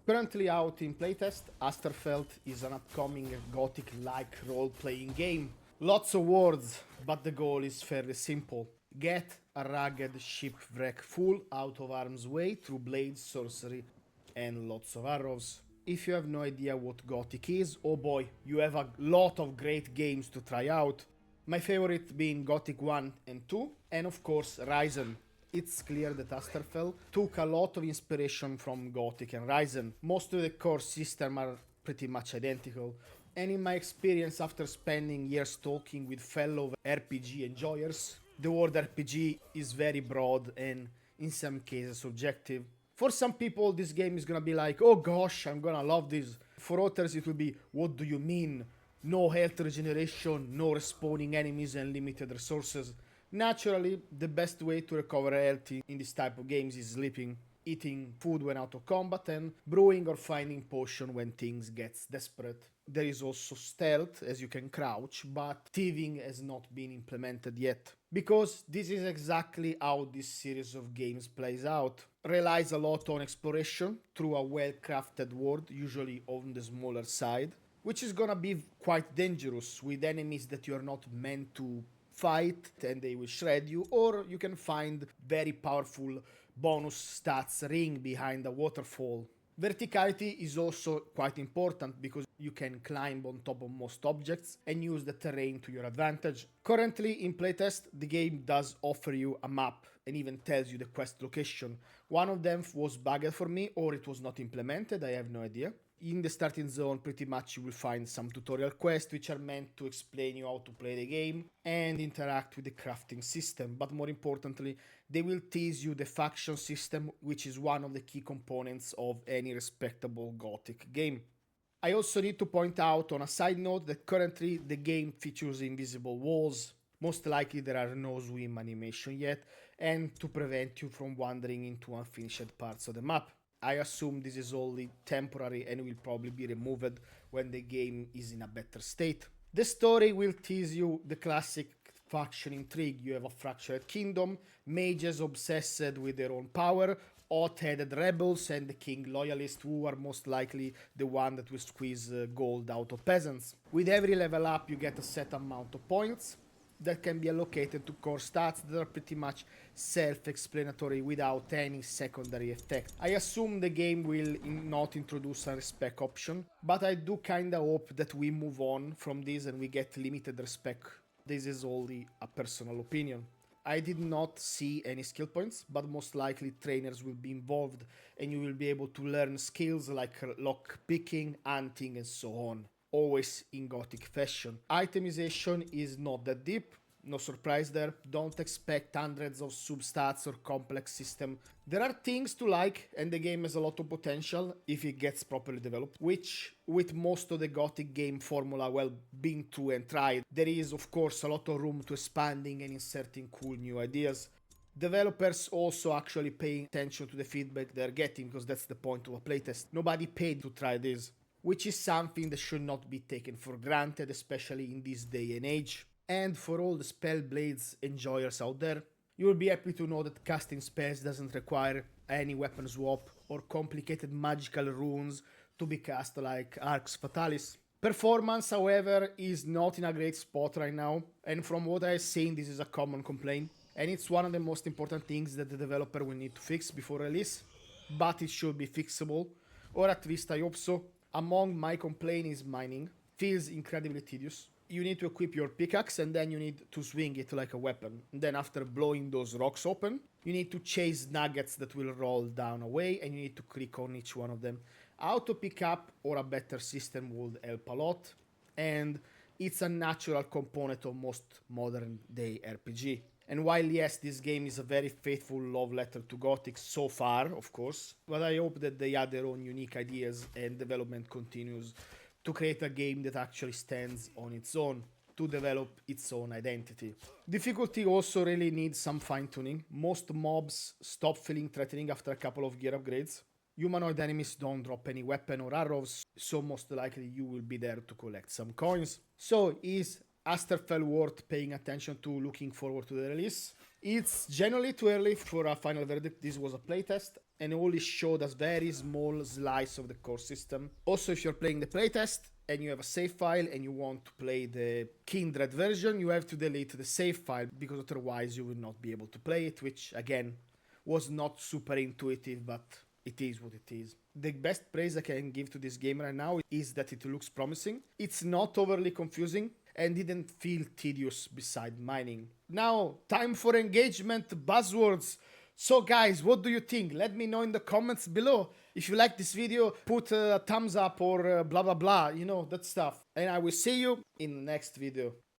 Currently out in playtest, Asterfel is an upcoming Gothic-like role-playing game. Lots of words, but the goal is fairly simple. Get a rugged shipwreck full out of harm's way through blades, sorcery, and lots of arrows. If you have no idea what Gothic is, oh boy, you have a lot of great games to try out. My favorite being Gothic 1 and 2, and of course Ryzen. It's clear that Asterfel took a lot of inspiration from Gothic and Ryzen. Most of the core systems are pretty much identical, and in my experience after spending years talking with fellow RPG enjoyers, the word RPG is very broad and in some cases subjective. For some people this game is gonna be like, oh gosh, I'm gonna love this. For others it will be, what do you mean? No health regeneration, no respawning enemies and limited resources. Naturally, the best way to recover health in this type of games is sleeping, eating food when out of combat, and brewing or finding potion when things gets desperate. There is also stealth, as you can crouch, but thieving has not been implemented yet. Because this is exactly how this series of games plays out. Relies a lot on exploration through a well-crafted world, usually on the smaller side, which is gonna be quite dangerous with enemies that you're not meant to fight and they will shred you, or you can find very powerful bonus stats ring behind a waterfall. Verticality is also quite important because you can climb on top of most objects and use the terrain to your advantage. Currently in playtest, the game does offer you a map and even tells you the quest location. One of them was bugged for me, or it was not implemented, I have no idea. In the starting zone, pretty much you will find some tutorial quests which are meant to explain you how to play the game and interact with the crafting system, but more importantly, they will tease you the faction system, which is one of the key components of any respectable Gothic game. I also need to point out on a side note that currently the game features invisible walls. Most likely there are no swim animation yet, and to prevent you from wandering into unfinished parts of the map. I assume this is only temporary and will probably be removed when the game is in a better state. The story will tease you the classic faction intrigue. You have a fractured kingdom, mages obsessed with their own power, hot-headed rebels, and the king loyalists, who are most likely the one that will squeeze gold out of peasants. With every level up you get a set amount of points that can be allocated to core stats that are pretty much self-explanatory without any secondary effect. I assume the game will not introduce a respec option, but I do kinda hope that we move on from this and we get limited respec. This is only a personal opinion. I did not see any skill points, but most likely trainers will be involved and you will be able to learn skills like lock picking, hunting and so on. Always in Gothic fashion. Itemization is not that deep, no surprise there. Don't expect hundreds of substats or complex system. There are things to like, and the game has a lot of potential if it gets properly developed, which with most of the Gothic game formula well being through and tried, there is of course a lot of room to expanding and inserting cool new ideas. Developers also actually paying attention to the feedback they're getting, because that's the point of a playtest. Nobody paid to try this, which is something that should not be taken for granted, especially in this day and age. And for all the Spellblades enjoyers out there, you will be happy to know that casting spells doesn't require any weapon swap or complicated magical runes to be cast like Arx Fatalis. Performance, however, is not in a great spot right now, and from what I've seen, this is a common complaint, and it's one of the most important things that the developer will need to fix before release, but it should be fixable, or at least I hope so. Among my complaint is mining. Feels incredibly tedious. You need to equip your pickaxe and then you need to swing it like a weapon. And then after blowing those rocks open, you need to chase nuggets that will roll down away and you need to click on each one of them. Auto pickup or a better system would help a lot, and it's a natural component of most modern day RPG. And while yes, this game is a very faithful love letter to Gothic so far, of course, but I hope that they add their own unique ideas and development continues to create a game that actually stands on its own, to develop its own identity. Difficulty also really needs some fine-tuning. Most mobs stop feeling threatening after a couple of gear upgrades. Humanoid enemies don't drop any weapon or arrows, so most likely you will be there to collect some coins. So is Asterfel worth paying attention to, looking forward to the release? It's generally too early for a final verdict. This was a playtest. and only showed us very small slice of the core system. Also, if you're playing the playtest and you have a save file and you want to play the Kindred version, you have to delete the save file because otherwise you will not be able to play it, which again was not super intuitive, but it is what it is. The best praise I can give to this game right now is that it looks promising. It's not overly confusing and didn't feel tedious beside mining. Now, time for engagement buzzwords. So guys, what do you think? Let me know in the comments below. If you like this video, put a thumbs up or blah blah blah, you know, that stuff. And I will see you in the next video.